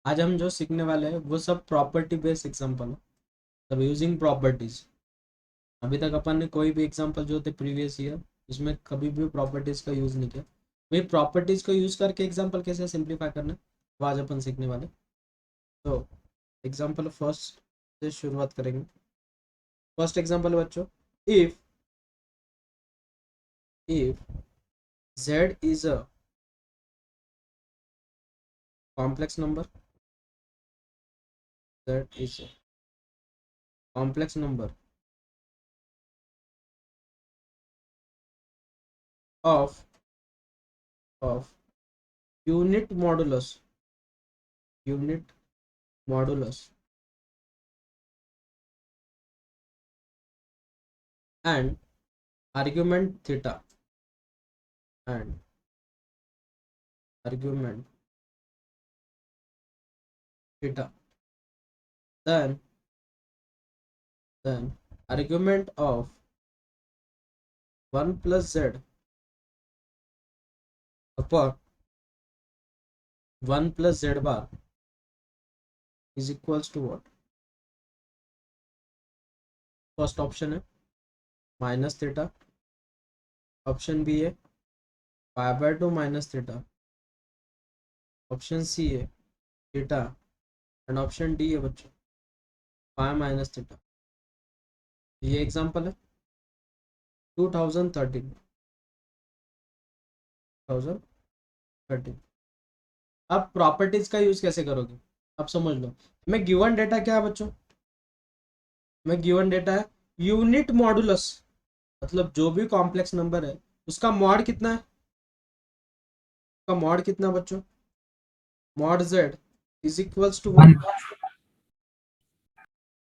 आज हम जो सीखने वाले हैं वो सब प्रॉपर्टी बेस्ड एग्जांपल है, सब यूजिंग प्रॉपर्टीज। अभी तक अपन ने कोई भी एग्जांपल जो थे प्रीवियस ईयर उसमें कभी भी प्रॉपर्टीज का यूज नहीं किया। भाई प्रॉपर्टीज को यूज करके एग्जांपल कैसे सिंप्लीफाई करना है वो आज अपन सीखने वाले। तो एग्जांपल फर्स्ट से शुरुआत करेंगे। फर्स्ट एग्जांपल बच्चों, if if z is a complex number, z is a complex number of of unit modulus unit modulus and argument theta and argument theta, then argument of 1 plus z upon 1 plus z bar is equals to what? First option है minus theta, option B है pi by 2 minus theta, option C है theta and option D है बच्चों pi minus theta. ये example है 2013। अब properties का use कैसे करोगे अब समझ लो। मैं गिवन डेटा क्या है बच्चों, मैं गिवन डेटा है यूनिट मॉडुलस, मतलब जो भी कॉम्प्लेक्स नंबर है उसका मॉड कितना है, उसका मॉड कितना बच्चों, mod z is equals to 1।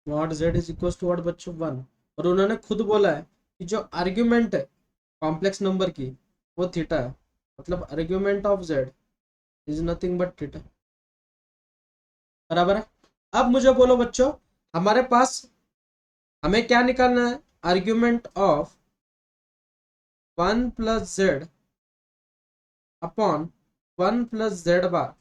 Mod z is equals to what बच्चों 1। और उन्होंने खुद बोला है कि जो आर्ग्यूमेंट है कॉम्प्लेक्स नंबर की वो थीटा है, मतलब argument of z is nothing but theta. बराबर है। अब मुझे बोलो बच्चों, हमारे पास हमें क्या निकालना है, argument of 1 plus Z upon 1 plus Z bar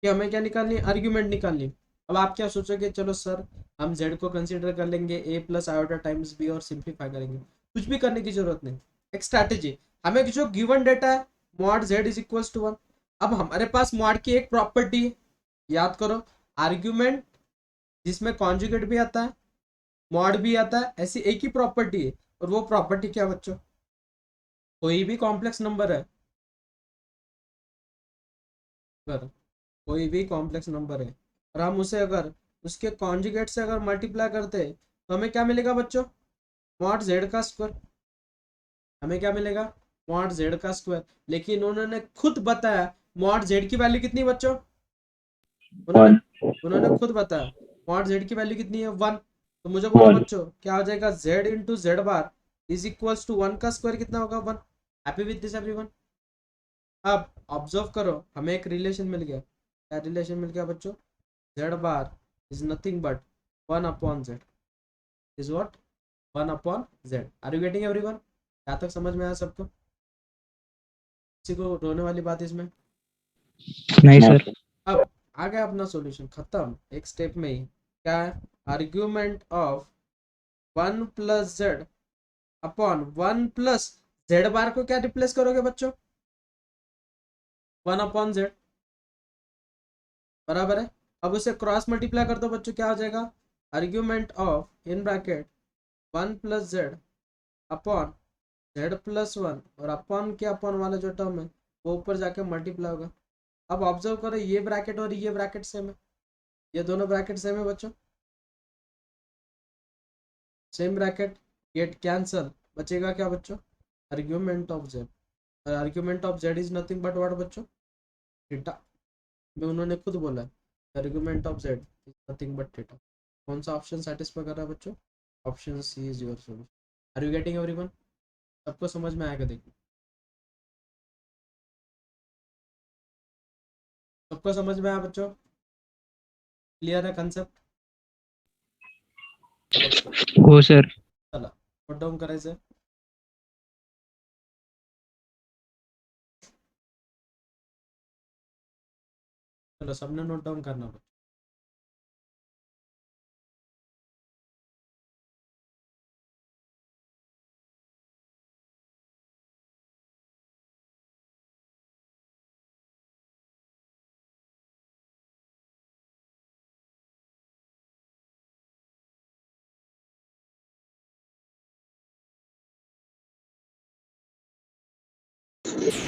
कि हमें क्या निकालनी है, आर्ग्यूमेंट निकालनी है। अब आप क्या सोचोगे, चलो सर हम z को कंसीडर कर लेंगे a plus iota times B और सिंप्लीफाई करेंगे। कुछ भी करने की जरूरत नहीं, एक स्ट्रैटेजी। हमें जो गिवन डेटा है mod z is equals to 1। अब हमारे पास मॉड की एक प्रॉपर्टी है, याद करो, आर्ग्यूमेंट जिसमें कॉन्जुगेट भी आता है मॉड भी आता है, ऐसी एक ही प्रॉपर्टी है। और वो प्रॉपर्टी क्या बच्चों, कोई भी कॉम्प्लेक्स नंबर है, अगर कोई भी कॉम्प्लेक्स नंबर है और हम उसे अगर उसके कॉन्जुगेट से अगर मल्टीप्लाई करते हैं तो हमें क्या मिलेगा बच्चों, मॉड जेड का स्क्वायर। हमें क्या मिलेगा, मॉड जेड का स्क्वायर। लेकिन उन्होंने खुद बताया मॉड जेड की वैल्यू कितनी बच्चों, उन्होंने 1 उन्होंने खुद बताया मॉड जेड की वैल्यू कितनी है 1। तो मुझे बोलो 1 बच्चों क्या हो जाएगा, Z into Z bar is equals to 1 का स्क्वायर कितना होगा 1। Happy with this everyone. अब ऑब्जर्व करो, हमें एक रिलेशन मिल गया। क्या रिलेशन मिल गया बच्चों, Z bar is nothing but 1 upon Z is what, 1 upon Z. Are you getting everyone, क्या तक समझ में आया सबको, किसी को रोने वाली बात इसमें? नहीं सर। अब आ गया अपना सॉल्यूशन, खत्म एक स्टेप में ही। क्या है, argument of 1 plus Z upon 1 plus Z bar को क्या रिप्लेस करोगे बच्चों, 1 अपॉन जेड। बराबर है। अब उसे क्रॉस मल्टीप्लाई कर दो बच्चों, क्या हो जाएगा, argument of in bracket 1 plus Z upon Z plus 1, और अपॉन के अपॉन वाला जो टर्म है वो ऊपर जाके मल्टीप्लाई होगा। अब ऑब्जर्व करो, ये ब्रैकेट और ये ब्रैकेट सेम है, ये दोनों ब्रैकेट सेम है बच्चों, सेम ब्रैकेट, गेट कैंसल, बचेगा क्या बच्चों, आर्ग्यूमेंट ऑफ जेड। और argument of Z is nothing but what बच्चों, थीटा। में उन्होंने खुद बोला है argument of Z is nothing but theta. कौन सा ऑप्शन सेटिस्फाई कर रहा है बच्चों, option C is your solution. Are you getting everyone, सबको समझ में आएगा, देखिए सबको समझ में आया बच्चों, क्लियर है कंसेप्ट? ओके, हो सर। चला नोट डाउन करायचं। चलो सबने नोट डाउन करना बच्चों।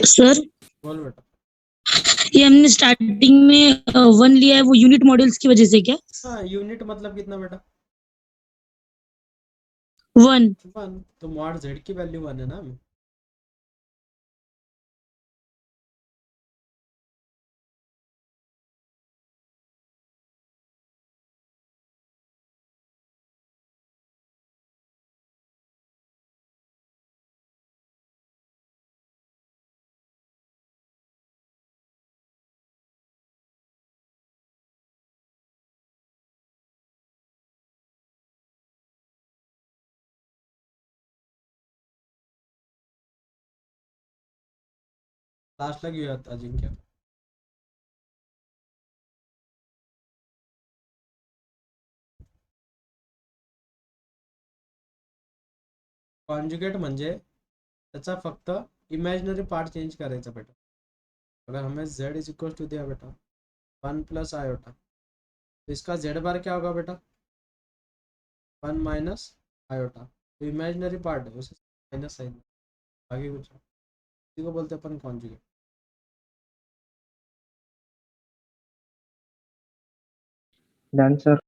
सर बोल बेटा। ये हमने स्टार्टिंग में वन लिया है वो यूनिट मॉड्यूल्स की वजह से क्या? हाँ, यूनिट मतलब कितना बेटा? वन। 1। तो मॉड जेड की वैल्यू 1 है ना। लास्ट लगी हुई अजिंक्य। कॉन्जुगेट म्हणजे त्याचा फक्त इमॅजिनरी पार्ट चेंज करायचा बेटा. अगर हमें z इज इक्वल टू दिया बेटा 1 प्लस आयोटा, तो इसका z बार क्या होगा बेटा? 1 माइनस आयोटा. तो इमेजिनरी पार्ट है उसे माइनस साइन, आगे कुछ इसी को बोलते हैं अपन कॉन्जुगेट. Done sir.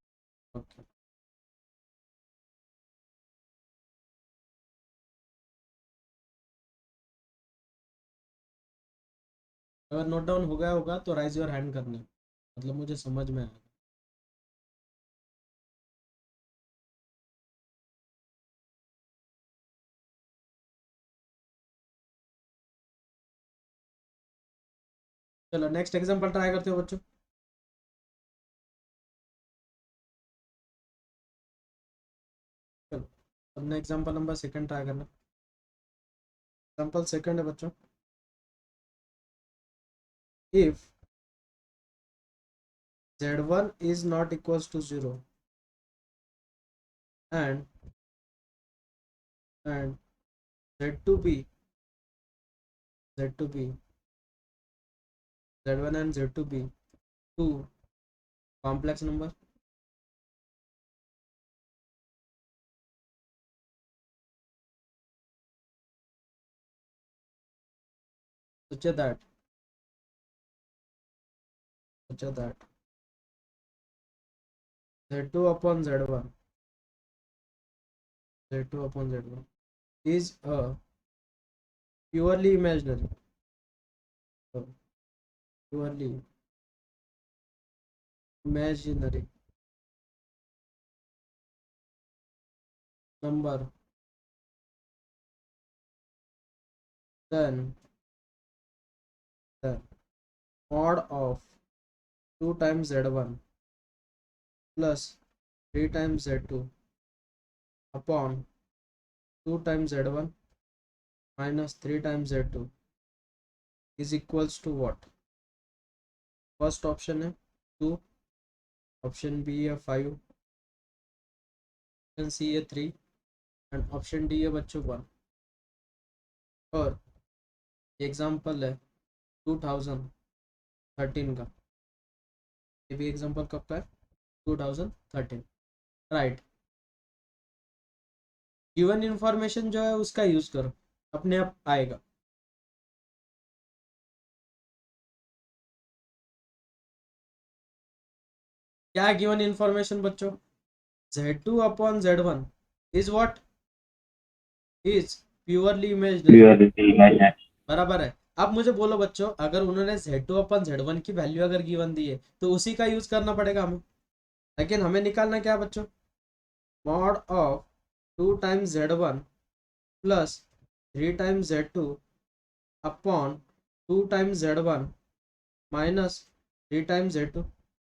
ओके. अगर नोट डाउन हो गया होगा तो राइज योर हैंड करना, मतलब मुझे समझ में आया. चलो नेक्स्ट एग्जांपल ट्राई करते हो बच्चों. चलो अपने एग्जांपल नंबर सेकंड ट्राई करना. एग्जांपल सेकंड है बच्चों. If z1 is not equals to 0 and z2b z1 and z2b two complex number, such that z2 upon z1 is a purely imaginary number, then the mod of 2 times z1 plus 3 times z2 upon 2 times z1 minus 3 times z2 is equals to what? First option है 2, option B है 5, option C है 3 and option D है बच्चों 1. और example है 2013 का. ये भी एग्जांपल कब का है? 2013. राइट. गिवन इंफॉर्मेशन जो है उसका यूज करो, अपने आप आएगा. क्या गिवन इंफॉर्मेशन बच्चों? z2 upon z1 is what? Is purely imaginary. बराबर है. अब मुझे बोलो बच्चों, अगर उन्होंने z2 अपन z1 की वैल्यू अगर गिवन दी है तो उसी का यूज करना पड़ेगा हमें. लेकिन हमें निकालना क्या बच्चों? Mod of 2 times z1 plus 3 times z2 upon 2 times z1 minus 3 times z2.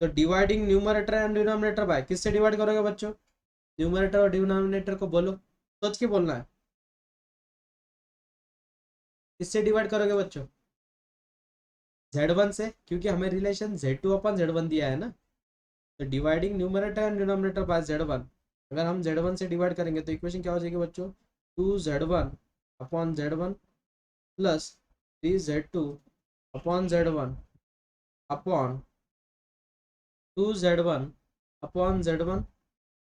तो dividing numerator and denominator by किससे डिवाइड करोगे बच्चों? न्यूमरेटर और डिनोमिनेटर को बोलो, सोच के बोलना है. किससे डिवाइड करोगे बच्चों? Z1 से, क्योंकि हमें रिलेशन Z2 अपन Z1 दिया है ना, तो dividing numerator and denominator by Z1, अगर हम Z1 से डिवाइड करेंगे तो इक्वेशन क्या हो जाएगी बच्चों, 2Z1 upon Z1 plus 3Z2 upon Z1 upon 2Z1 upon Z1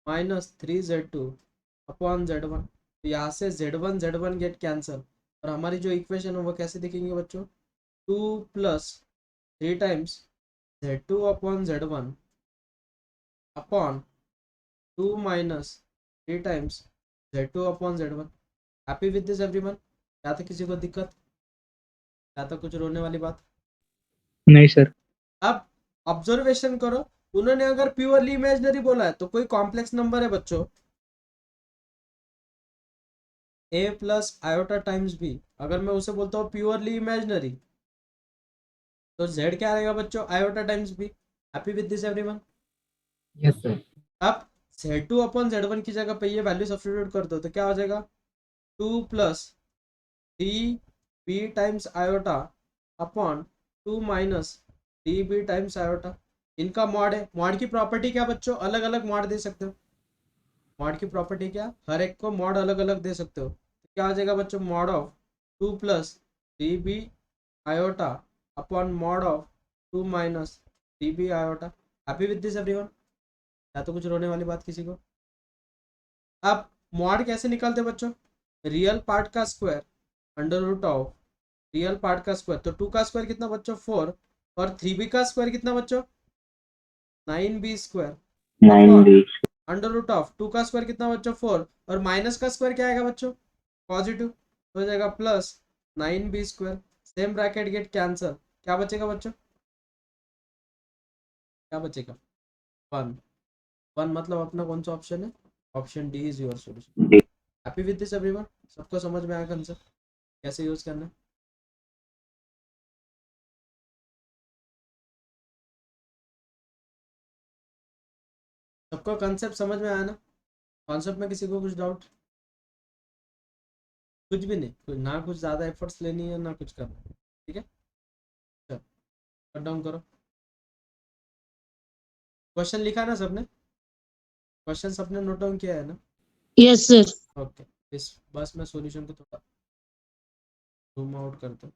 minus 3Z2 upon Z1। तो यहाँ से Z1 गेट कैंसल, और हमारी जो इक्वेशन है वो कैसे दिखेंगे बच्चों, 2 plus 3 times Z2 upon Z1 upon 2 minus 3 times Z2 upon Z1। Happy with this everyone? क्या था किसी को दिक्कत, क्या था कुछ रोने वाली बात? नहीं सर। अब ऑब्जर्वेशन करो, उन्होंने अगर प्योरली इमेजिनरी बोला है तो कोई कॉम्प्लेक्स नंबर है बच्चों, a plus iota times b, अगर मैं उसे बोलता हूँ प्योरली इमेजिनरी, तो z क्या रहेगा बच्चों, iota times b। Happy with this everyone? Yes sir. अब Z2 अपॉन Z1 की जगह पे ये वैल्यू सब्स्टिट्यूट कर दो तो क्या हो जाएगा, 2 plus 3b times iota upon 2 minus 3b times iota. इनका मॉड है, मॉड की प्रॉपर्टी क्या बच्चों, अलग अलग मॉड दे सकते हो। मॉड की प्रॉपर्टी क्या, हर एक को मॉड अलग अलग दे सकते हो, तो क्या हो जाएगा बच्चों, mod of 2 plus 3b iota upon mod of 2 minus 3b iota. Happy with this everyone? या तो कुछ रोने वाली बात किसी को? अब मॉड कैसे निकालते बच्चों, रियल पार्ट का square under root of real part का स्क्वायर, तो 2 का स्क्वायर कितना बच्चों, 4, और 3b का स्क्वायर कितना बच्चों, 9b square, 9b। Under root of 2 का स्क्वायर कितना बच्चों, 4, और माइनस का स्क्वायर क्या आएगा बच्चों, पॉजिटिव, तो हो जाएगा plus 9b square. Same bracket get cancel, क्या बचेगा बच्चों, क्या बचेगा, 1। 1 मतलब अपना कौन सा ऑप्शन है, option D is your solution. Happy with this everyone? सबको समझ में आया कंसेप्ट कैसे यूज करना है? सबको कंसेप्ट समझ में आया ना? कॉन्सेप्ट में किसी को कुछ डाउट? कुछ भी नहीं, कुछ ना, कुछ ज़्यादा एफर्ट्स लेनी है ना कुछ करना है। ठीक है, चलो कट डाउन करो। क्वेश्चन लिखा है ना सबने, क्वेश्चन सबने नोट डाउन किया है ना? Yes, sir. ओके, इस बस मैं सॉल्यूशन को थोड़ा जूम आउट करता हूँ।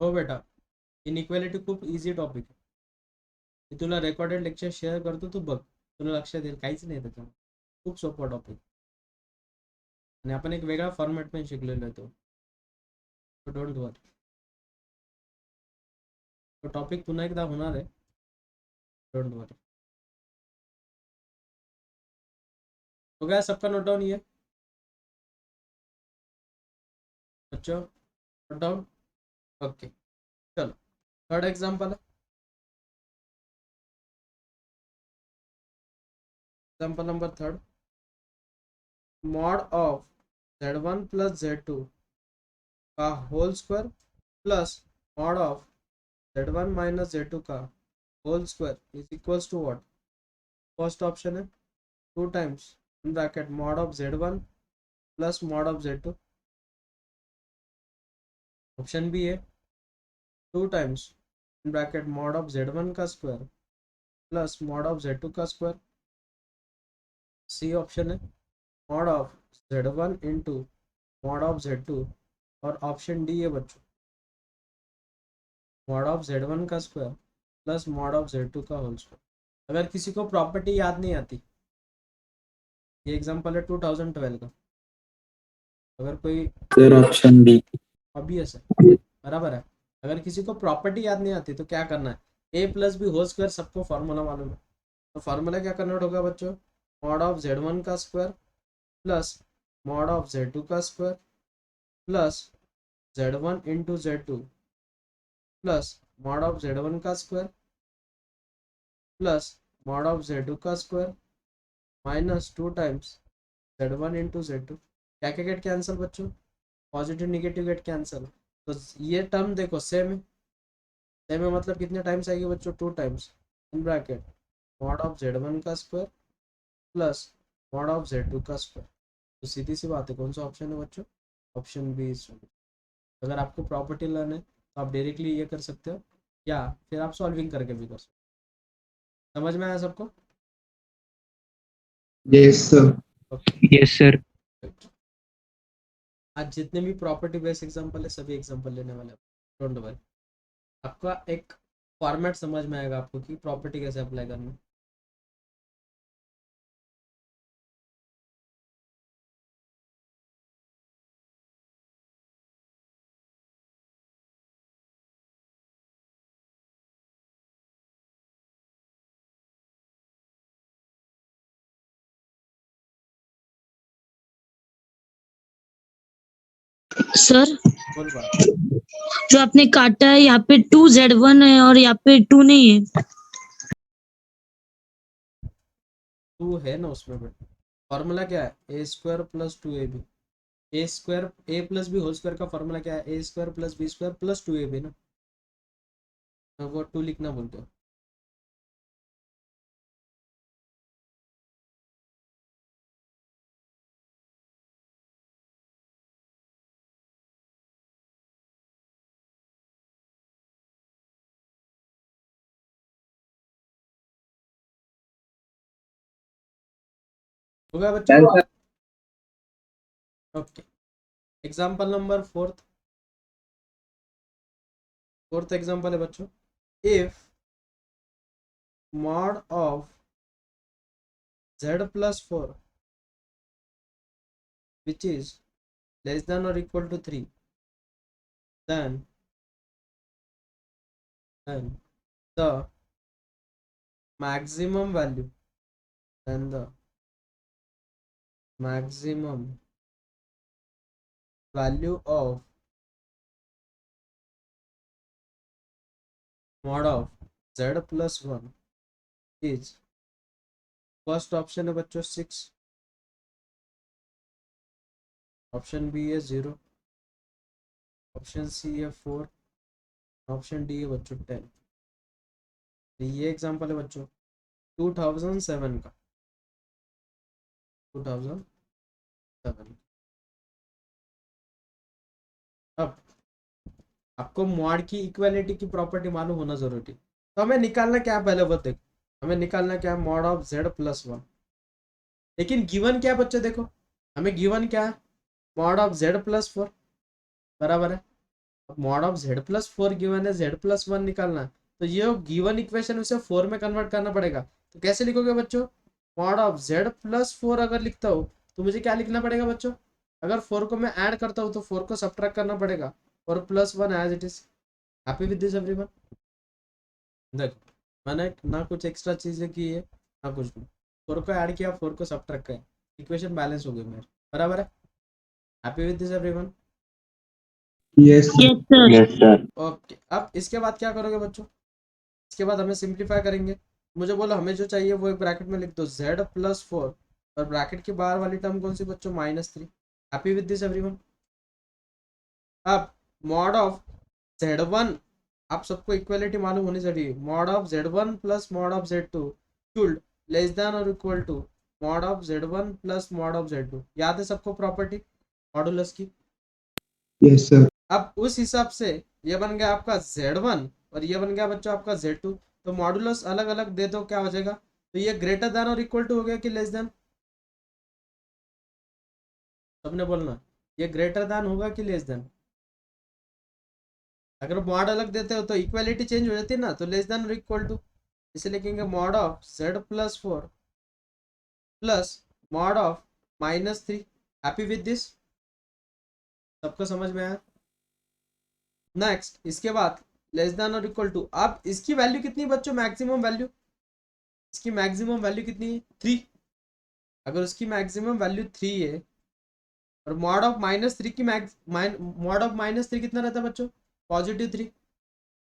हो बेटा, इनइक्वालिटी खूप इझी टॉपिक आहे, मी तुला रेकॉर्डेड लेक्चर शेअर करतो, तू बघ, तुला लक्षात येईल, काहीच नाही त्याच्यामध्ये, खूप सोपा टॉपिक, आणि आपण एक वेगळा फॉर्मॅट पण शिकलेलो आहे तो डोंट वरी, तो टॉपिक पुन्हा एकदा होणार आहे, डोंट वरी। हो गया सबका नोट डाउन, ये बच्चों नोट डाउन? ओके, चलो थर्ड एग्जाम्पल है, example number third, mod of Z1 plus Z2 का whole square plus mod of Z1 minus Z2 का whole square is equals to what? First option है 2 times in bracket mod of Z1 plus mod of Z2, option B है 2 times in bracket mod of Z1 का square plus mod of Z2 का square, C option है mod of Z1 into mod of Z2, और option D है बच्चों mod of Z1 का square plus mod of Z2 का whole square. अगर किसी को प्रॉपर्टी याद नहीं आती, ये एग्जांपल है 2012 का, अगर कोई सर ऑप्शन बी। ऑब्वियस है, बराबर है। अगर किसी को प्रॉपर्टी याद नहीं आती तो क्या करना है, ए प्लस बी होल स्क्वायर सबको फार्मूला मालूम है, तो फार्मूला क्या कन्वर्ट होगा बच्चों, मॉड ऑफ Z1 का square plus mod of Z2 का square plus Z1 into Z2 plus mod of Z1 का square plus mod of Z2 का square minus 2 times Z1 into Z2। क्या क्या गेट कैंसिल बच्चों, positive negative get cancel, तो ये term देखो same है, सेम है मतलब कितने टाइम्स आएगी बच्चों, 2 times in bracket mod of Z1 का square plus mod of Z2 का स्क्वायर। तो सीधी सी बात है, कौन सा ऑप्शन है बच्चों, ऑप्शन बी इज। अगर आपको प्रॉपर्टी लर्न है तो आप डायरेक्टली ये कर सकते हो, या फिर आप सॉल्विंग करके भी कर सकते हो। समझ में आया सबको? Yes sir. Yes sir. आज जितने भी प्रॉपर्टी बेस्ड एग्जांपल है सभी एग्जांपल लेने वाले हैं, डोंट वरी। आपका एक फॉर्मेट समझ में आएगा आपको कि प्रॉपर्टी कैसे अप्लाई करना है। सर बोल बात। जो आपने काटा है यहाँ पे 2Z1 है और यहाँ पे 2 नहीं है। 2 है ना उसमें, बट फॉर्मूला क्या है, A square plus 2ab। A square A plus B whole square का फॉर्मूला क्या है, A square plus B square plus 2ab ना, तो वो 2 लिखना बोलते हो। हो गया बच्चों? Okay, example number fourth example है बच्चों, if mod of Z plus 4 which is less than or equal to 3, then the maximum value, then the maximum value of mod of Z plus 1 is, first option है बच्चों 6, option B है 0, option C है 4, option D है बच्चों 10। ये example है बच्चों 2007 का, 2007। अब आपको मॉड की इक्वालिटी की प्रॉपर्टी मालूम होना जरूरी, तो हमें निकालना क्या है पहले वो देखो, हमें निकालना क्या है, मॉड ऑफ Z plus 1। लेकिन गिवन क्या है बच्चों, देखो हमें गिवन क्या है, मॉड ऑफ Z plus 4, बराबर है। अब mod of Z plus 4 given है, Z plus 1 निकालना है, तो ये गिवन इक्वेशन उसे 4 में कन्वर्ट करना पड़ेगा। तो कैसे लिखोगे बच्चों, मॉड ऑफ Z plus 4 अगर लिखता हो तो मुझे क्या लिखना पड़ेगा बच्चों, अगर 4 को मैं ऐड करता हूँ तो 4 को सब्ट्रैक्ट करना पड़ेगा, और plus 1 as it is. Happy with this everyone? देखो मैंने ना कुछ एक्स्ट्रा चीजें की है ना कुछ भी, 4 को ऐड किया 4 को सब्ट्रैक्ट किया, इक्वेशन बैलेंस हो गई मेरी, बराबर है। Happy with this everyone? Yes sir. Yes sir. Okay, अब इसके बाद क्या करोगे बच्चों, इसके बाद हमें सिंप्लीफाई करेंगे। मुझे बोलो हमें जो चाहिए वो एक ब्रैकेट में लिख दो Z plus 4, और ब्रैकेट के बाहर वाली टर्म कौन सी बच्चों, -3। Happy with this everyone? अब मॉड ऑफ Z1, आप सबको इक्वलिटी मालूम होनी चाहिए, mod of Z1 plus mod of Z2 should less than और equal to mod of Z1 plus mod of Z2। याद है सबको प्रॉपर्टी मॉडुलस की? Yes sir. अब उस हिसाब से ये बन गया आपका Z1 और ये बन गया बच्चों आपका Z2। तो मॉडुलस अलग अलग दे दो, क्या हो जाएगा? तो ये ग्रेटर देन और इक्वल टू हो गया कि लेस देन? सबने बोलना, ये ग्रेटर देन होगा कि लेस देन? अगर मॉड अलग देते हो तो इक्वालिटी चेंज हो जाती है ना, तो लेस देन और इक्वल टू, इसे लिखेंगे mod of z+4 plus mod of -3। Happy with this? सबको समझ में आया? नेक्स्ट, इसके बाद लेस देन और इक्वल टू। अब इसकी वैल्यू कितनी बच्चों? मैक्सिमम वैल्यू, इसकी मैक्सिमम वैल्यू कितनी है? 3। अगर उसकी मैक्सिमम वैल्यू 3 है और मॉड ऑफ -3 की मॉड ऑफ -3 कितना रहता है बच्चों? +3।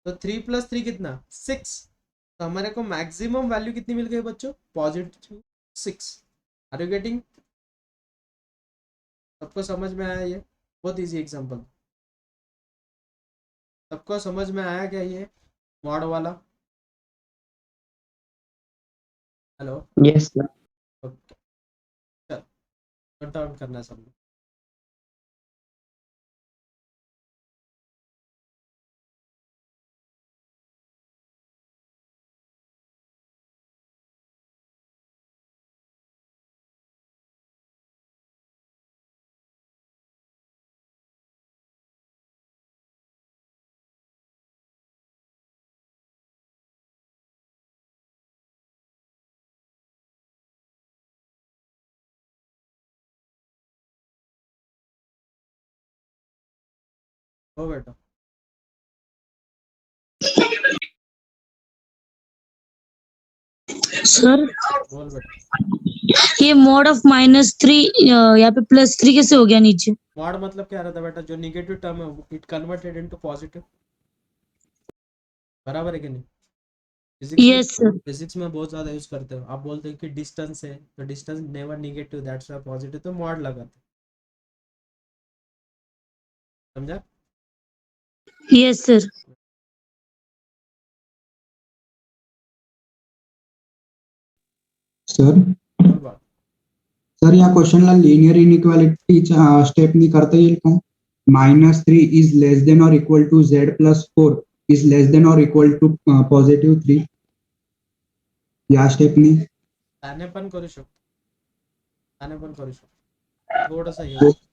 तो 3 + 3 कितना? 6। तो हमारे को मैक्सिमम वैल्यू कितनी मिल गई बच्चों? +6। Are you getting? सबको समझ में आया? ये बहुत इजी एग्जांपल। सबको समझ में आया क्या ये मॉड वाला? हेलो? Yes, sir. ओके, चल नोट डाउन करना है सब लोग। हो बेटा, सर बोल बेटा। ये मॉड ऑफ -3 यहाँ पे +3 कैसे हो गया नीचे? मॉड मतलब क्या रहता है बेटा? जो निगेटिव टर्म है इट कन्वर्टेड इनटू पॉजिटिव। बराबर है कि नहीं? फिजिक्स में, यस सर। फिजिक्स में बहुत ज़्यादा यूज करते हो। आप बोलते हो कि डिस्टेंस है, तो distance never negative, that's why positive, तो मॉड लगाते, समझा? Yes sir. Sir, बोल बात। सर या क्वेश्चनला लिनियर इनइक्वालिटीचा स्टेपनी करता येईल का? -3 इज लेस देन और equal to z+4 is less than और इक्वल टू +3 या स्टेपनी? त्याने पण करू शकतो, त्याने पण करू शकतो, थोडंसं हे होतं,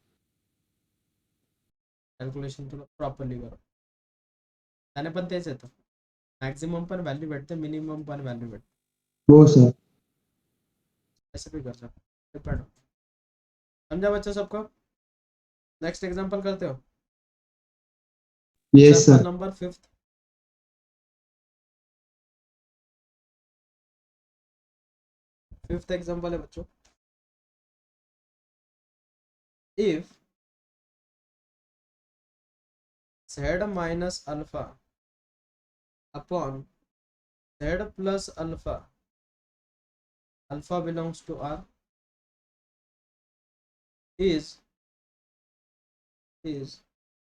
कॅल्क्युलेशन तुला प्रॉपरली करा। त्याने पण तेच येतं, मॅक्सिमम पण व्हॅल्यू भेटते, मिनिमम पण व्हॅल्यू भेटते, हो सर। ऐसे भी कर सकते, डिपेंड। समझा बच्चों सबको? नेक्स्ट एग्जांपल करते हो? Yes example sir. Number 5। Fifth example है बच्चों। If z minus alpha upon z plus alpha, alpha belongs to R, is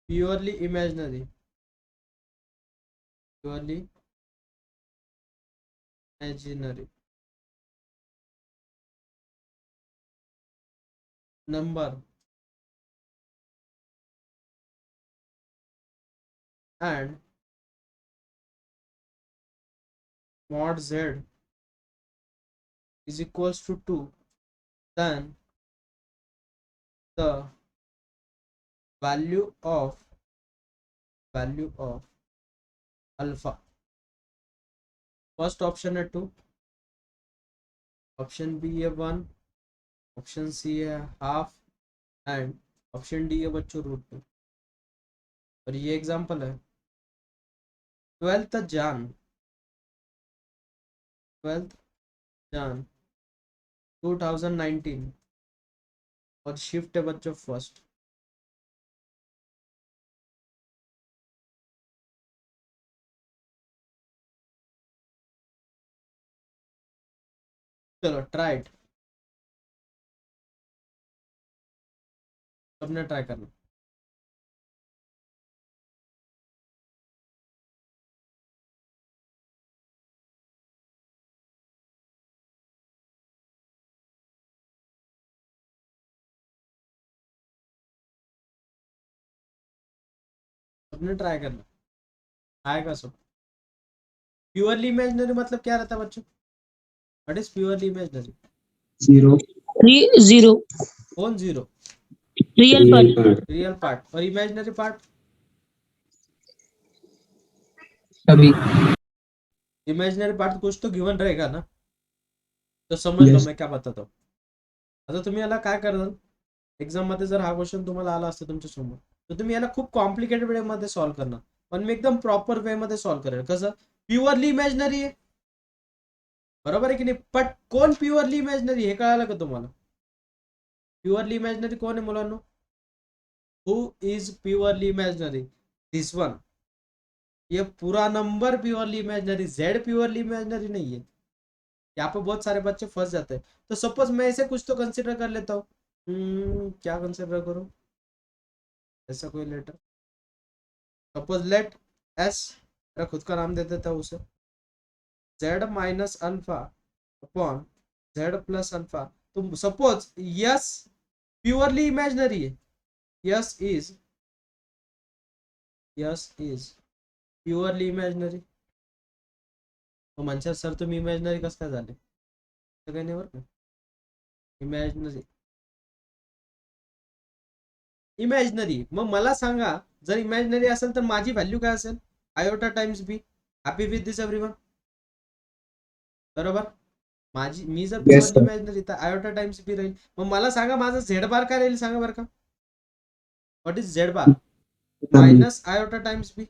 purely imaginary, purely imaginary number and mod z is equals to 2, then the value of alpha, first option है 2, option B है 1, option C है half and option D है बच्चों √2। और ये example है 12th जान 12th जान 2019 और शिफ्ट है बच्चों फर्स्ट। चलो ट्राई इट, सबने ट्राई करना। सबने ट्राई करना, आएगा सब। प्योरली इमेजिनरी मतलब क्या रहता है बच्चों? What is purely imaginary? 0 0 कौन zero? Real real part part real part. और इमेजिनरी पार्ट? सभी इमेजिनरी पार्ट कुछ तो गिवन रहेगा ना, तो समज लो yes मैं क्या बतातो. आता तुम्ही याला काय कराल, एक्झाम मध्ये जर हा क्वेश्चन तुम्हाला आला असता तुमच्या समोर, तर तुम्ही याला खूप कॉम्प्लिकेटेड वे मध्ये सॉल्व्ह करणार, पण मी एकदम प्रॉपर वे मध्ये सॉल्व्ह करेल. कसं? प्युअरली इमॅजिनरी आहे, बरोबर आहे की नाही? बट कोण प्युअरली इमॅजिनरी हे कळालं का तुम्हाला? प्युअरली इमॅजिनरी कोण आहे मुलांनो? Who is purely imaginary? This one. ये पूरा number purely imaginary, Z purely imaginary नहीं है. यहाँ पे बहुत सारे बच्चे फंस जाते हैं. तो सपोज मैं ऐसे कुछ तो कंसिडर कर लेता हूँ. क्या कंसिडर करूँ? ऐसा कोई लेटर, सपोज लेट एस, मेरा खुद का नाम दे देता हूँ उसे, Z minus alpha upon Z plus alpha. तो सपोज यस प्योरली इमेजिनरी है, यस इज प्योरली इमेजिनरी. तो म्हणशाल सर तुम्ही इमॅजिनरी कसं काय झाले? काही नाही बरं का. इमॅजिनरी मग मला सांगा, जर इमॅजिनरी असेल तर माझी व्हॅल्यू काय असेल? Iota times B. Happy with this everyone, बरोबर? मी जर yes प्युअरली sir इमॅजिनरी तर आयोटा टाइम्स बी राहील. मग मला सांगा माझा झेड बार काय राहील, सांगा बरं का? What is Z bar? W minus iota times B,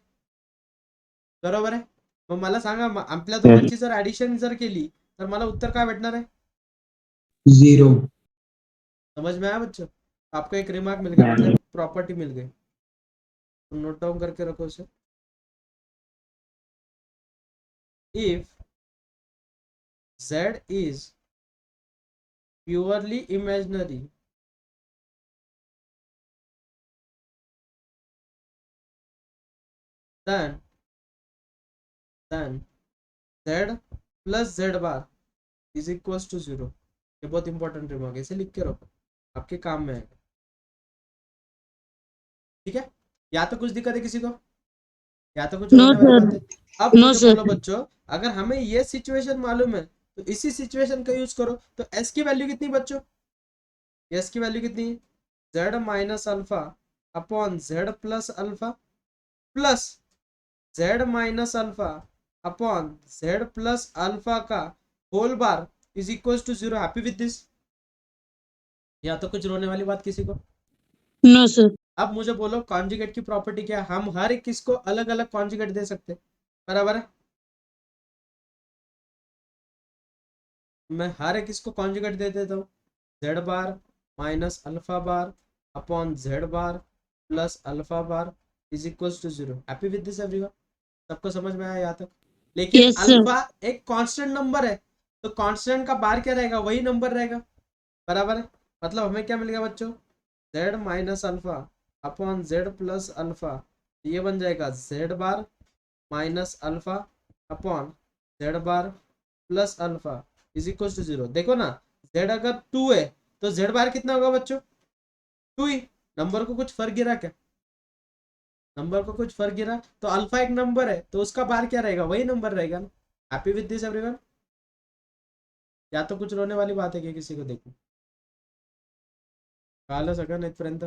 बरोबर आहे? मग मला सांगा आपल्या दोघांची जर ऍडिशन जर केली तर मला उत्तर काय भेटणार आहे? 0 समझ में आया बच्चों? आपको एक रिमार्क मिल गया, मतलब प्रॉपर्टी मिल गई. नोट डाउन करके रखो उसे. If Z is purely imaginary, then Z plus Z bar is equals to 0. ये बहुत इंपॉर्टेंट रिमार्क है, इसे लिख के रखो, आपके काम में आएगा. ठीक है? या तो कुछ दिक्कत है किसी को, या तो कुछ नो रोने वाली सर बात है? अब नो मुझे बोलो सर बच्चों, अगर हमें ये सिचुएशन मालूम है तो इसी सिचुएशन का यूज करो. तो S की वैल्यू कितनी बच्चों? S की वैल्यू कितनी है? Z minus alpha upon Z plus alpha plus Z minus alpha upon Z plus alpha का whole bar is equal to 0. Happy with this? या तो कुछ रोने वाली बात किसी को? नो सर अब मुझे बोलो कॉन्जुगेट की प्रॉपर्टी क्या है? हम हर एक किसको अलग अलग कॉन्जुगेट दे सकते, बराबर है? मैं हर एक इसको कॉन्जुगेट दे देता हूँ. Z bar minus alpha bar upon Z bar plus alpha bar is equal to 0. Happy with this everyone? सबको समझ में आया यहाँ तक? लेकिन यस सर अल्फा एक कांस्टेंट नंबर है, तो कांस्टेंट का बार क्या रहेगा? वही नंबर रहेगा, बराबर है? मतलब हमें क्या मिल गया बच्चों? Z minus alpha upon Z plus alpha, ये बन जाएगा Z bar minus alpha upon Z bar plus alpha is equal to 0. देखो ना, जेड अगर 2 है तो जेड बार कितना होगा बच्चों? 2 ही. नंबर को कुछ फर्क गिरा क्या? नंबर को कुछ फर्क गिरा तो अल्फा एक नंबर है तो उसका बार क्या रहेगा? वही नंबर रहेगा ना. Happy with this everyone? या तो कुछ रोने वाली बात है क्या किसी को? देखो कळालं सगळं इथपर्यंत?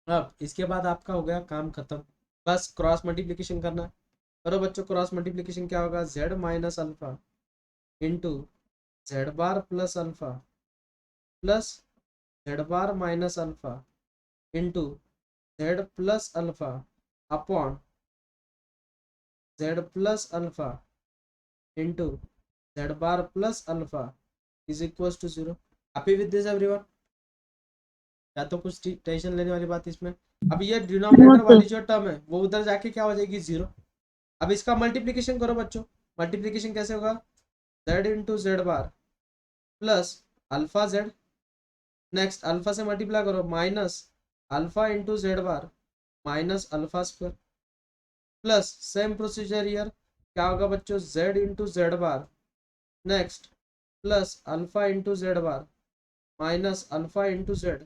अब इसके बाद आपका हो गया काम खत्म, बस क्रॉस मल्टीप्लिकेशन करना. करो बच्चों, क्रॉस मल्टीप्लिकेशन क्या होगा? Z minus alpha into Z bar plus alpha plus Z bar minus alpha into Z plus alpha upon Z plus alpha into Z bar plus alpha is equal to 0. Happy with this everyone? या तो कुछ tension लेने वाली बात इसमें? अब ये no denominator sir वाली जो टर्म है वो उधर जाके क्या हो जाएगी? 0. अब इसका मल्टीप्लिकेशन करो बच्चों. मल्टीप्लिकेशन कैसे होगा? Z into Z bar plus alpha Z, next alpha से मल्टीप्लाई करो minus alpha into Z bar minus alpha square plus same procedure here, क्या होगा बच्चों? Z into Z bar next plus alpha into Z bar minus alpha into Z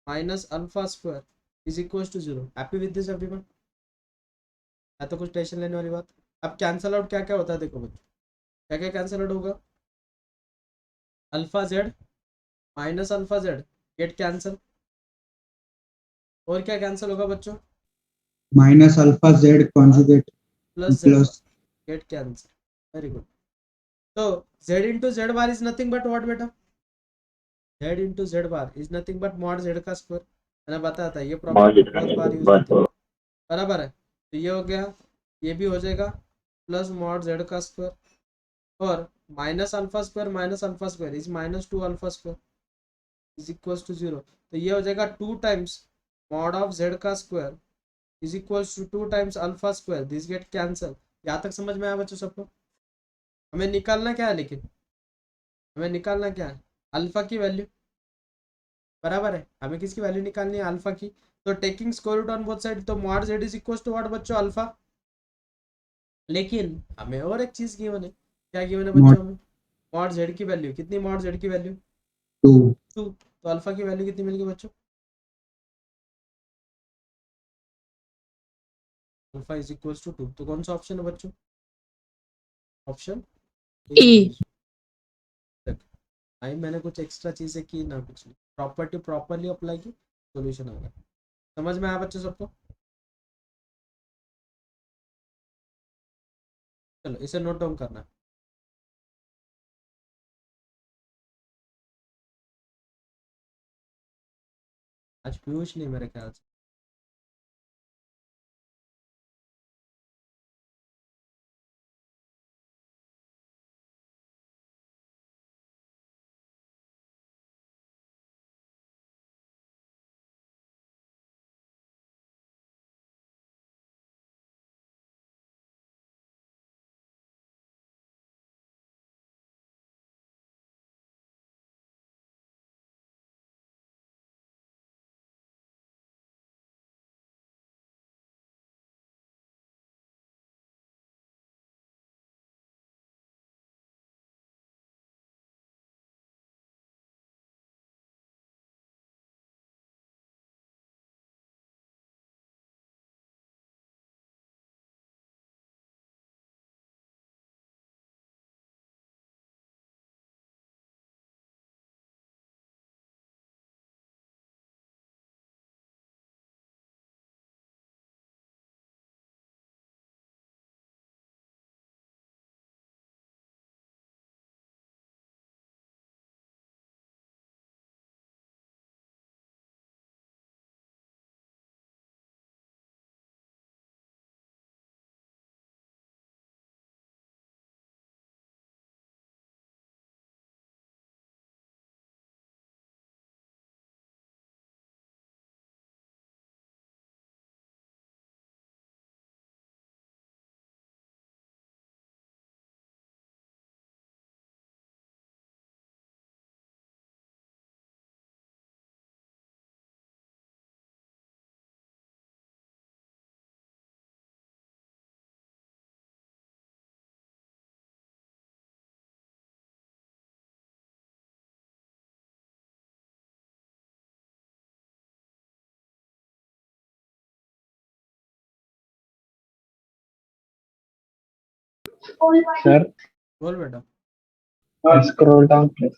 minus alpha square is equal to 0. Happy with this everyone? या तो कुछ tension लेने वाली बात? अब कैंसल आउट क्या क्या होता है देखो बच्चों, क्या क्या कैंसल आउट होगा, alpha Z minus alpha Z get cancel, और क्या कैंसिल होगा बच्चों, minus alpha Z conjugate plus Z plus bar get cancel. Very good. तो z into Z bar is nothing but what बेटा, z into Z bar is nothing but mod Z का square. मैंने बताया था ये property बहुत बार use होती है, बराबर है। तो ये हो गया, ये भी हो जाएगा प्लस मॉड जेड का स्क्वायर, और minus alpha square is minus two alpha square is equal to zero. तो ये हो जाएगा 2 टाइम्स मॉड ऑफ जेड का square is equal to 2 times alpha square, this get cancel. यहाँ तक समझ में आया बच्चों सबको? हमें निकालना क्या है, लेकिन हमें निकालना क्या है, अल्फा की वैल्यू, बराबर है। हमें किसकी वैल्यू निकालनी है, अल्फा की। तो taking square root on both side, तो mod Z is equal to what बच्चों, अल्फा। लेकिन हमें और एक चीज गिवन है, क्या गिवन है मॉड बच्चों हमें, मॉड जेड की वैल्यू कितनी, मॉड जेड की वैल्यू 2 2। तो अल्फा की वैल्यू कितनी मिल गई बच्चों, अल्फा इज इक्वल टू 2। तो कौन सा ऑप्शन है बच्चों, ऑप्शन ए। ए। आई मैंने कुछ एक्स्ट्रा चीजें की ना, कुछ नहीं, प्रॉपर्टी प्रॉपरली अप्लाई की, सॉल्यूशन आ गया। समझ में आया बच्चों सबको? चलो इसे नोट डाउन करना है। आज पीयूष नहीं मेरे ख्याल से। Sir, बोल बेटा। scroll down please.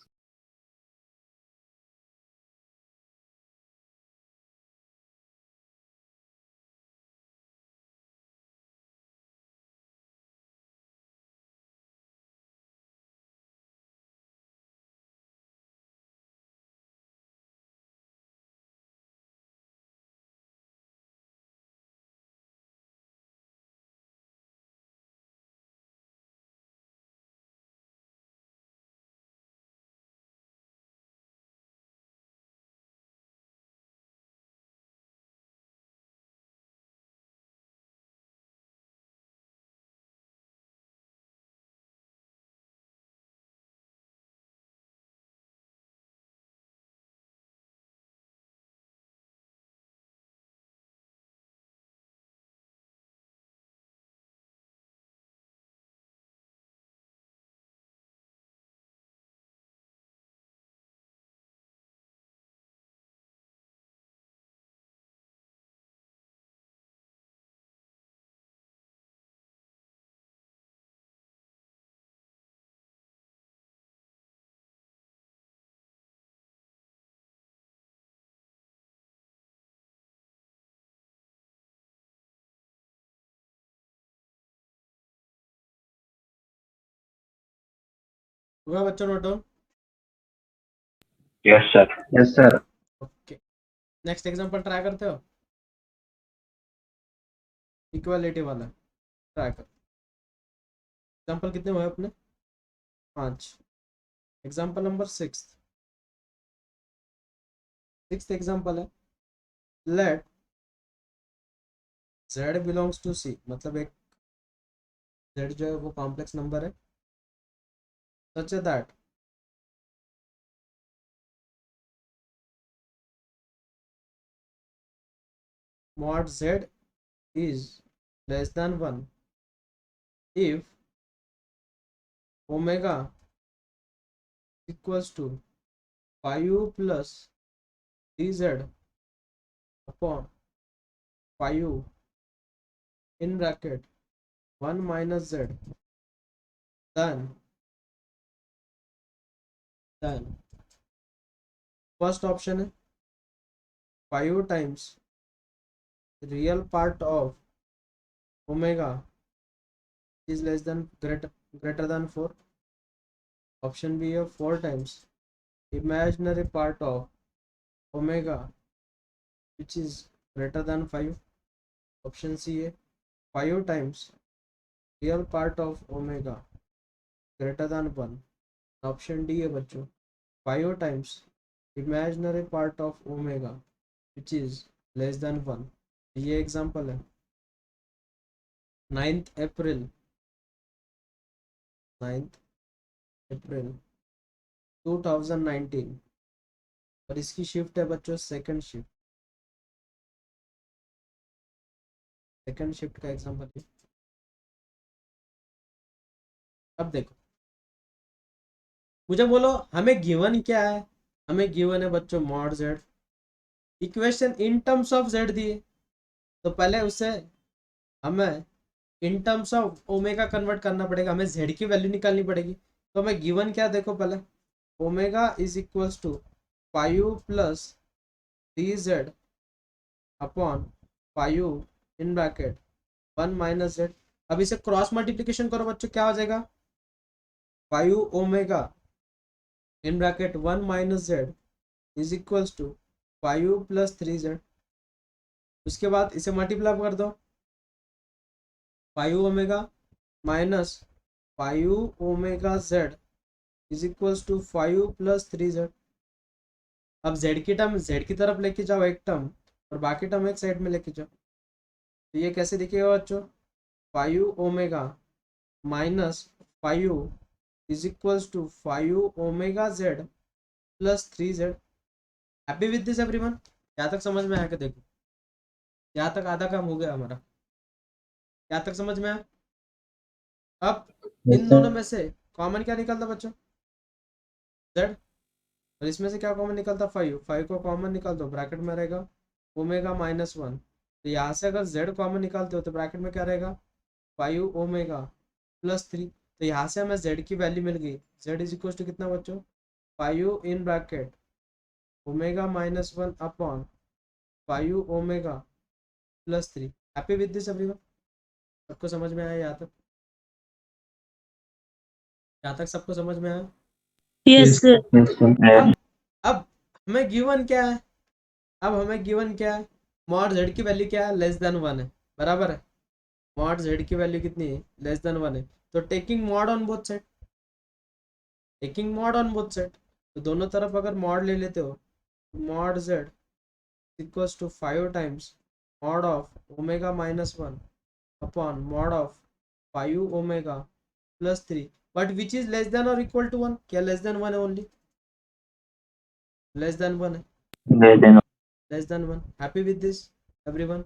होगा बच्चों note down? Yes, sir. Yes, sir. Okay, next example try करते हो, इक्वालिटी वाला ट्राई कर। एग्जांपल कितने हुए अपने? 5। एग्जांपल नंबर 6 एग्जांपल है, let z belongs to c, मतलब एक z जो है वो कॉम्प्लेक्स नंबर है, such that mod z is less than 1 if omega equals to 5 plus dz upon 5 in bracket 1 minus z, then first option है 5 times real part of omega is less than greater than 4. Option B है 4 times imaginary part of omega which is greater than 5. Option C है 5 times real part of omega greater than 1. Option D है बच्चों 5 times imaginary part of omega which is less than 1. ये example है 9th अप्रैल 2019 और इसकी shift है बच्चों second shift का एग्जांपल है। अब देखो, मुझे बोलो हमें गिवन क्या है? हमें गिवन है बच्चों mod z, equation in terms of z दिए, तो पहले उसे हमें in terms of omega convert करना पड़ेगा, हमें z की वैल्यू निकालनी पड़ेगी। तो हमें गिवन क्या, देखो पहले omega is equals to 5 plus dz upon 5 in bracket 1 minus z। अब इसे क्रॉस मल्टीप्लिकेशन करो बच्चों, क्या हो जाएगा 5 omega in bracket 1 minus z is equals to 5 plus 3z। उसके बाद इसे मल्टीप्लाई कर दो, 5 omega minus 5 omega z is equals to 5 plus 3z। अब z की टर्म z की तरफ लेके जाओ एक टर्म, और बाकी टर्म एक साइड में लेके जाओ, तो ये कैसे दिखेगा बच्चों 5 omega minus 5 is equals to 5 omega z plus 3z। Happy with this everyone? यहाँ तक समझ में आया? कि देखो यहाँ तक आधा काम हो गया हमारा, यहाँ तक समझ में आया? अब Yes, इन sir. दोनों में से कॉमन क्या निकलता बच्चों z, और इसमें से क्या कॉमन निकलता 5 को कॉमन निकाल दो, ब्रैकेट में रहेगा ओमेगा माइनस 1। तो यहाँ से अगर z कॉमन निकालते हो तो ब्रैकेट में क्या रहेगा 5 ओमेगा प्लस 3। तो यहाँ से हमें z की वैल्यू मिल गई, z इज इक्वल टू कितना बच्चों 5 in bracket omega minus 1 upon 5 omega plus 3। Happy with this everyone? सबको समझ में आया? यहाँ तक सबको समझ में आया? Yes sir. Yes, sir. Yes. अब हमें गिवन क्या है? मॉड z की वैल्यू क्या है? लेस देन 1 है, बराबर है। मॉड z की वैल्यू कितनी है? लेस देन 1 है। तो taking mod on both side, तो दोनों तरफ अगर मॉड ले लेते हो, mod z equals to 5 times mod of omega minus 1 upon mod of 5 omega plus 3, but which is less than और इक्वल टू 1? क्या लेस देन 1 है? ओनली लेस देन 1 है, Then less than 1। Happy with this everyone?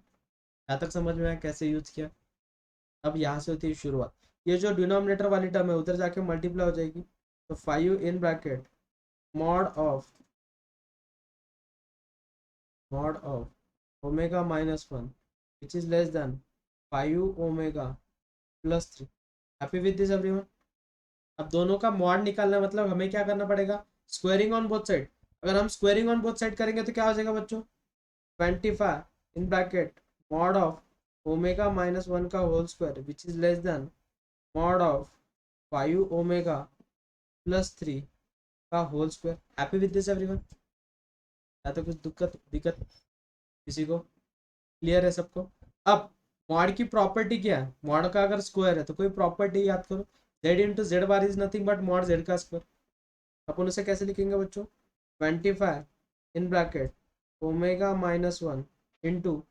यहाँ तक समझ में आया कैसे यूज किया? अब यहाँ से होती है शुरुआत, ये जो डिनोमिनेटर वाली टर्म है उधर जाके मल्टीप्लाई हो जाएगी, तो 5 in bracket mod of omega minus 1 which is less than 5 omega plus 3। Happy with this everyone? अब दोनों का मॉड निकालना है, मतलब हमें क्या करना पड़ेगा स्क्वायरिंग ऑन बोथ साइड। अगर हम स्क्वायरिंग ऑन बोथ साइड करेंगे तो क्या हो जाएगा बच्चों 25 in bracket mod of omega minus 1 का whole square which is less than mod of 5 omega plus 3 का whole square. Happy with this everyone? या तो कुछ दिक्कत दिक्कत किसी को? क्लियर है सबको? अब मॉड की प्रॉपर्टी क्या है? मॉड का अगर स्क्वायर है तो कोई प्रॉपर्टी याद करो, Z into Z bar is nothing but mod Z का स्क्वायर। अपन उसे कैसे लिखेंगे बच्चों? 25 in bracket omega minus 1 into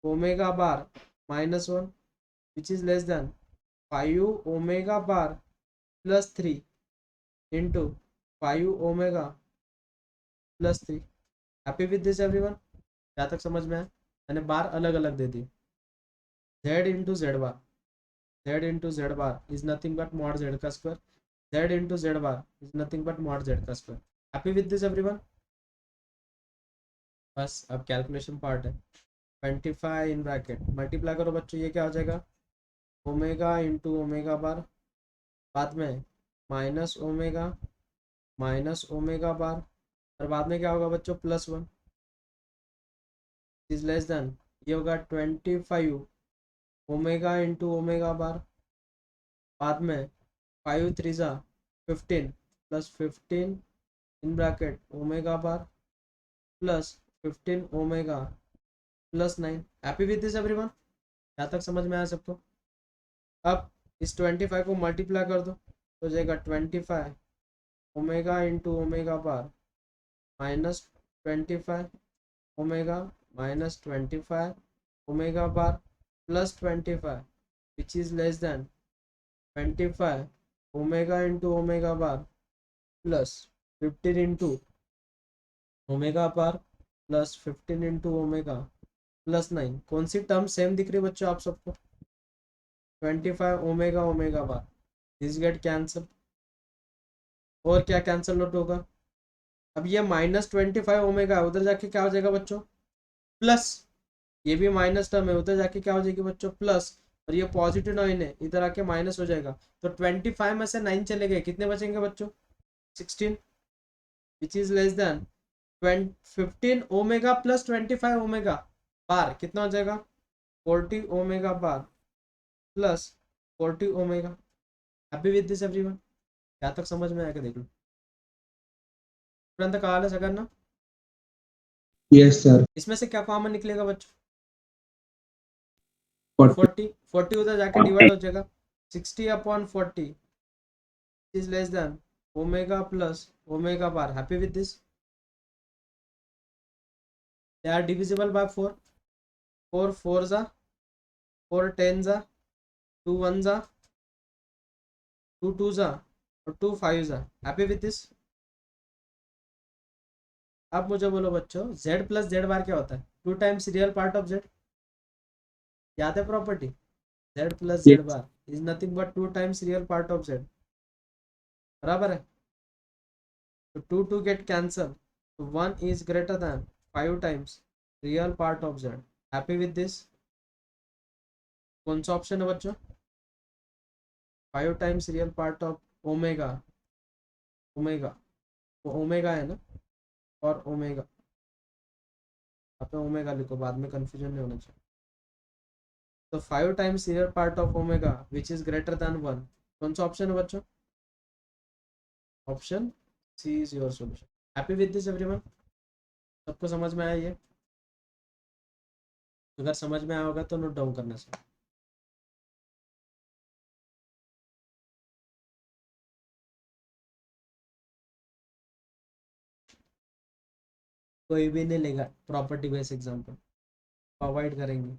omega bar minus 1 which is less than 5 omega bar plus 3 into 5 omega plus 3। Happy with this everyone? क्या तक समझ में आया? मैंने बार अलग अलग दे दी। Z into Z bar, Z into Z bar is nothing but mod Z का square, Z into Z bar is nothing but mod Z का square. Happy with this everyone? बस अब कैलकुलेशन पार्ट है। 25 in bracket multiply करो बच्चों, ये क्या हो जाएगा? ओमेगा इंटू ओमेगा बार, बाद में माइनस ओमेगा बार, और बाद में क्या होगा बच्चों? प्लस 1 इज लेस देन, ये होगा 25 ओमेगा इंटू ओमेगा बार, बाद में 5 3 ज़ा 15 plus 15 in bracket omega bar plus 15 omega plus 9। Happy with this everyone? यहाँ तक समझ में आया सबको? अब इस 25 को मल्टीप्लाई कर दो तो हो जाएगा 25 omega into omega bar minus 25 omega minus 25 omega bar plus 25 which is less then 25 omega into omega bar plus 15 into omega bar plus 15 into omega plus 9। कौन सी टर्म सेम दिख रही है बच्चों आप सबको? 25 omega omega bar, this get cancel, और क्या cancel out होगा? अब ये -25 ओमेगा उधर जाके क्या हो जाएगा बच्चों? प्लस, ये भी माइनस टर्म है, उधर जाके क्या हो जाएगी बच्चों? प्लस, और ये पॉजिटिव नाइन है, इधर आके माइनस हो जाएगा। तो 25 में से 9 चले गए, कितने बचेंगे बच्चों? 16 विच is less then 15 omega plus 25 omega बार, कितना हो जाएगा? 40 omega bar plus 40 omega. Happy with this everyone? क्या तक समझ में आएगा देख लो। तुरंत कहा है करना। Yes, sir. इसमें से क्या कॉमन निकलेगा बच्चों? 40. 40 उधर जाके डिवाइड हो जाएगा। 60 upon 40 is less than omega plus omega bar. Happy with this? They are divisible by 4, 4 4 जा, 4 10 जा, 2 1 जा, 2 2 जा, और 2 5 जा। Happy with this? अब मुझे बोलो बच्चों, z प्लस जेड बार क्या होता है? 2 times real part of z। याद है property? z plus Z Yes. Bar is nothing but 2 times real part of z। बराबर है? तो 2 2 गेट कैंसल, तो 1 is greater than 5 times real part of z। Happy with this? कौन सा option है बच्चों? 5 times real part of omega, omega वो omega है ना, और ओमेगा, आप ओमेगा लिखो, बाद में कंफ्यूजन नहीं होना चाहिए। तो 5 times real part of omega which is greater than 1। कौन सा ऑप्शन है बच्चों? Option C is your solution. Happy with this everyone? सबको समझ में आया ये? अगर समझ में आया होगा तो नोट डाउन करना चाहिए। कोई भी नहीं लेगा प्रॉपर्टी बेस्ड एग्जाम्पल, अवॉइड करेंगे।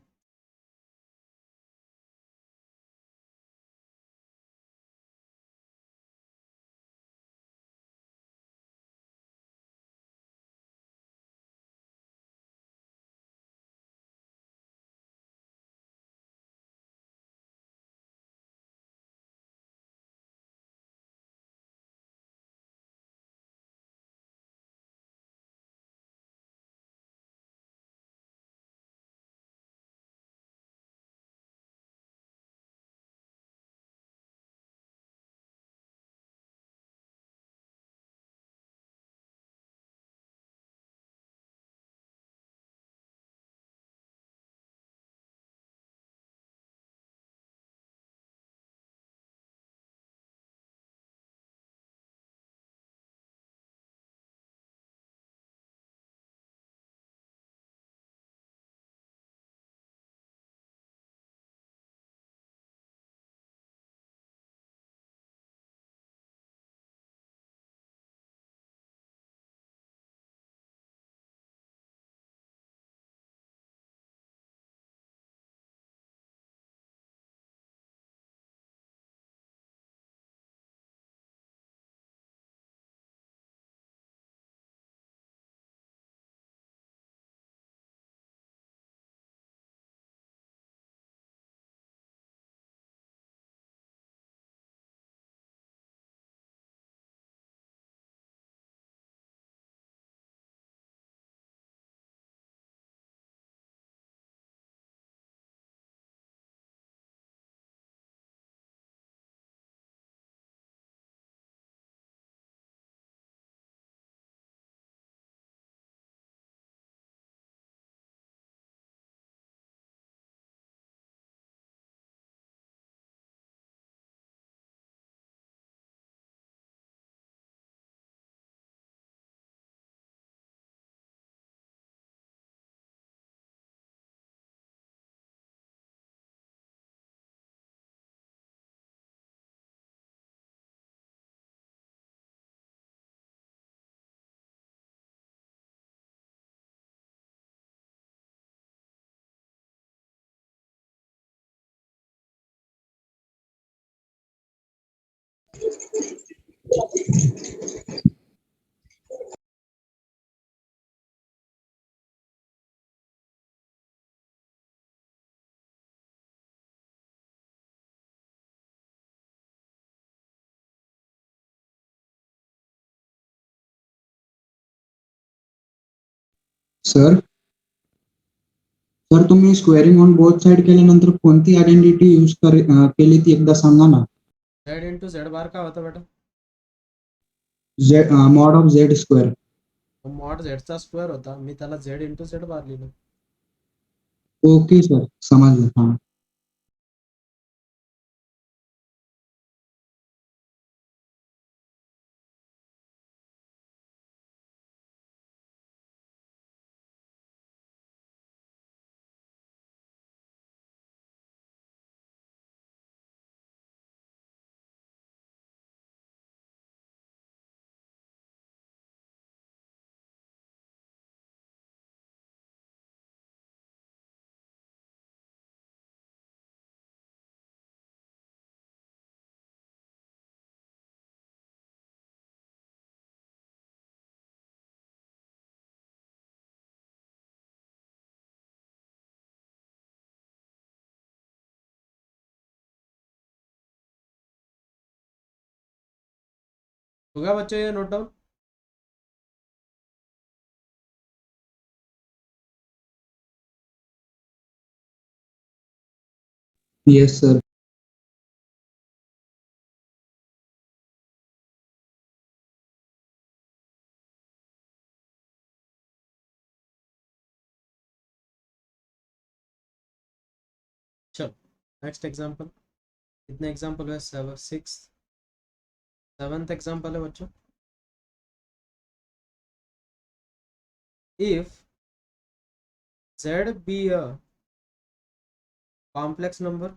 सर सर तुम्ही स्क्वेअरिंग ऑन बोथ साइड केल्यानंतर कोणती आयडेंटिटी यूज केली ती एकदा सांगा ना. झेड इंटू झेड बार काय होतं बेटा? Z mod of Z square. Mod झेडचा स्क्वेअर होता, मी त्याला झेड इंटू झेड बार लिहिलं. ओके सर, समजलं. हा होगा बच्चों ये नोट डाउन? Yes sir. चलो नेक्स्ट एग्जांपल. कितने एग्जांपल है? 7th एग्जांपल है बच्चों. If Z be a complex number,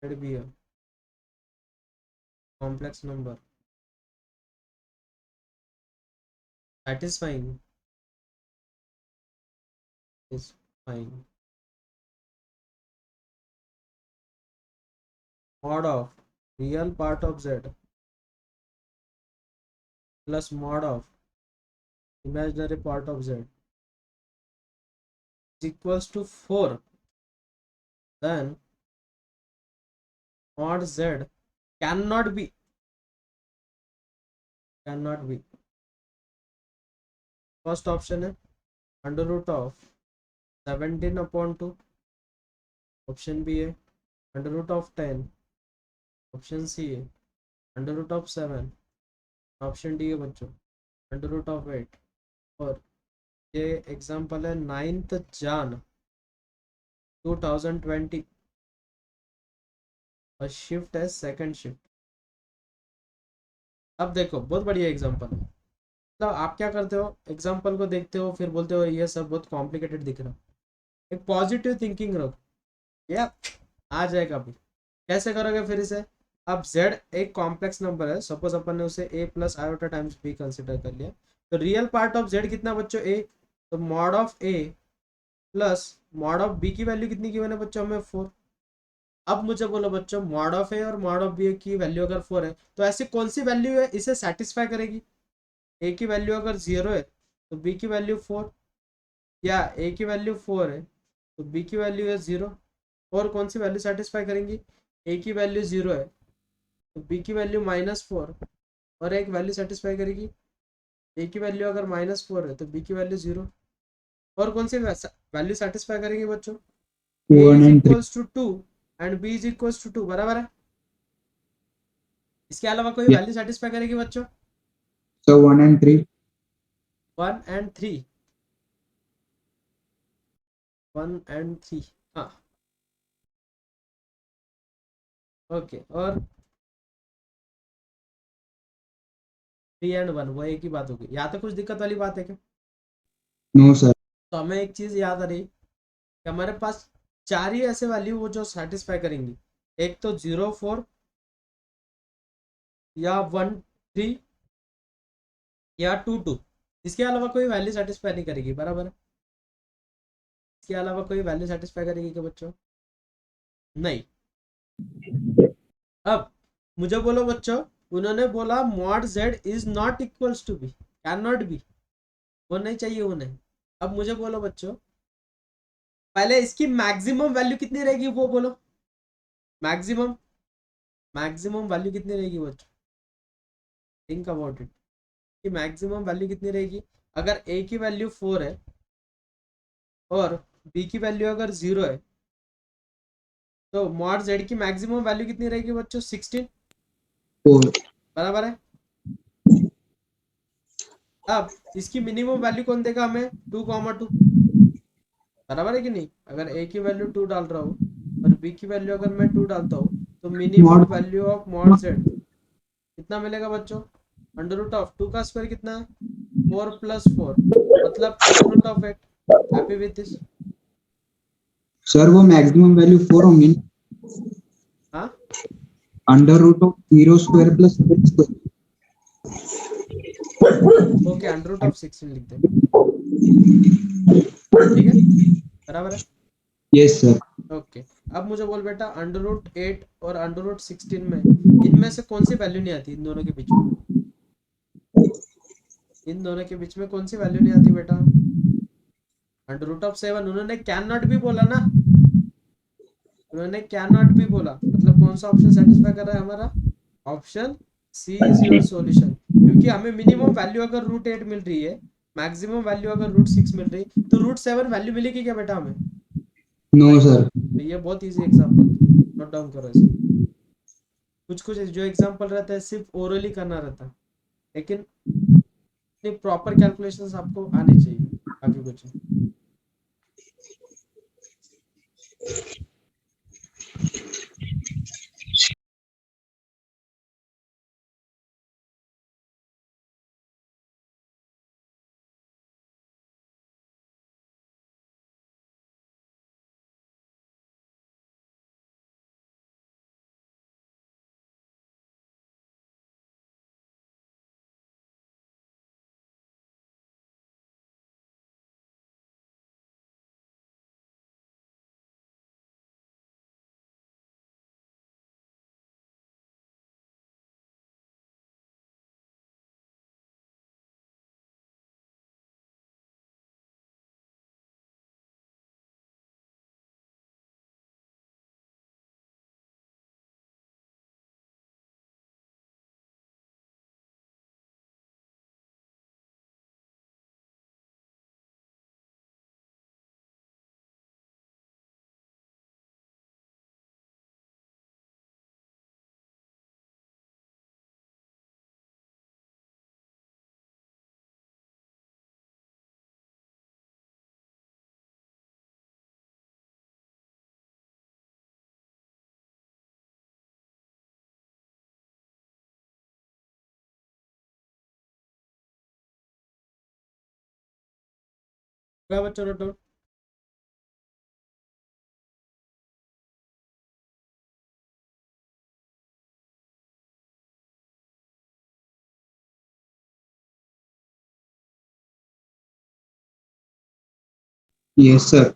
Z be a complex number satisfying is fine mod of real part of Z plus mod of imaginary part of Z is equals to 4, then mod Z cannot be first option है under root of 17/2, option B है under root of 10, option C है under root of 7, option D है बच्चों under root of 8. और ये example है 9th Jan 2020 और shift है सेकंड शिफ्ट. अब देखो बहुत बढ़िया एग्जांपल है. मतलब आप क्या करते हो, एग्जांपल को देखते हो फिर बोलते हो ये सब बहुत कॉम्प्लिकेटेड दिख रहा. एक पॉजिटिव थिंकिंग रखो, या आ जाएगा अभी. कैसे करोगे फिर इसे? अब z एक कॉम्प्लेक्स नंबर है, सपोज अपन ने उसे a plus iota times b consider कर लिया, तो रियल पार्ट ऑफ z कितना बच्चों? a. तो mod of a plus mod of b की वैल्यू कितनी गिवन है बच्चों हमें? 4. अब मुझे बोलो बच्चों, मॉड ऑफ a और मॉड ऑफ b की वैल्यू अगर 4 है तो ऐसी कौन सी वैल्यू है इसे सेटिस्फाई करेगी? a की वैल्यू अगर 0 है तो b की वैल्यू 4, या a की वैल्यू 4 है तो b की वैल्यू है 0. और कौन सी वैल्यू सेटिस्फाई करेंगी? a की वैल्यू 0 है तो b की वैल्यू -4, और एक वैल्यू सेटिस्फाई करेगी. a की वैल्यू अगर -4 है तो b की वैल्यू 0. और कौन सी वैल्यू सेटिस्फाई करेंगे बच्चों? a 1 is and 3. Equals to 2 and b is equals to 2, बराबर है. इसके अलावा कोई Yes. वैल्यू सेटिस्फाई करेगी बच्चों? So 1 and 3. 1 and 3. 1 and 3. हाँ ओके. और 3 and 1 वो एक ही बात होगी. यहाँ तो कुछ दिक्कत वाली बात है क्या? No sir. तो हमें एक चीज याद आ रही कि हमारे पास 4 ही ऐसे वैल्यू वो जो सेटिस्फाई करेंगी. एक तो 0 4 या 1 3 या 2 2. इसके अलावा कोई वैल्यू सेटिस्फाई नहीं करेगी, बराबर है. इसके अलावा कोई वैल्यू सेटिस्फाई करेगी क्या बच्चों? नहीं. अब मुझे बोलो बच्चों, उन्होंने बोला mod Z is not equals to B, can not be, वो नहीं चाहिए उन्हें। अब मुझे बोलो बच्चों, पहले इसकी मैक्सिमम वैल्यू कितनी रहेगी वो बोलो, मैक्सिमम मैक्सिमम वैल्यू कितनी रहेगी बच्चों, थिंक अबाउट इट, कि मैक्सिमम वैल्यू कितनी रहेगी। अगर ए की वैल्यू 4 है और बी की वैल्यू अगर 0 है, तो मॉड जेड की मैक्सिमम वैल्यू कितनी रहेगी बच्चों, 16, 4. बराबर है। अब इसकी मिनिमम वैल्यू कौन देगा हमें, 2, 2, बराबर है कि नहीं। अगर ए की वैल्यू 2 डाल रहा हूँ और बी की वैल्यू अगर मैं 2 डालता हूँ, तो minimum Mod value of mod Z कितना मिलेगा बच्चों, अंडर रूट ऑफ 2 का स्क्वायर कितना है, 4 + 4, मतलब under root of 8। Happy with this. Sir वो मैक्सिमम वैल्यू 4 होंगी ना, हाँ under root of 0 square plus 8 square. Okay, under root of 16 लिख दे, ठीक है, बराबर है। Yes sir. ओके, अब मुझे बोल बेटा अंडर रूट 8 और अंडर रूट 16 में इनमें से कौन सी वैल्यू नहीं आती, इन दोनों के बीच में, इन दोनों के बीच में कौन सी वैल्यू नहीं आती बेटा, अंडर रूट ऑफ 7। उन्होंने कैन नॉट भी बोला ना, उन्होंने कैन नॉट भी बोला, मतलब कौन सा ऑप्शन सेटिस्फाई कर रहा है हमारा, option C is your solution. क्योंकि हमें मिनिमम वैल्यू अगर √8 मिल रही है, मैक्सिमम वैल्यू अगर √6 मिल रही है, तो √7 वैल्यू मिलेगी क्या बेटा हमें, नो नहीं। सर. तो ये बहुत इजी एग्जांपल था, नोट डाउन करो इसे। कुछ कुछ जो एग्जांपल रहता है सिर्फ ओरली करना रहता है, लेकिन प्रॉपर कैलकुलेशंस आपको आनी चाहिए, बाकी कुछ नहीं। क्या बच्चों, नोट डाउन। Yes sir.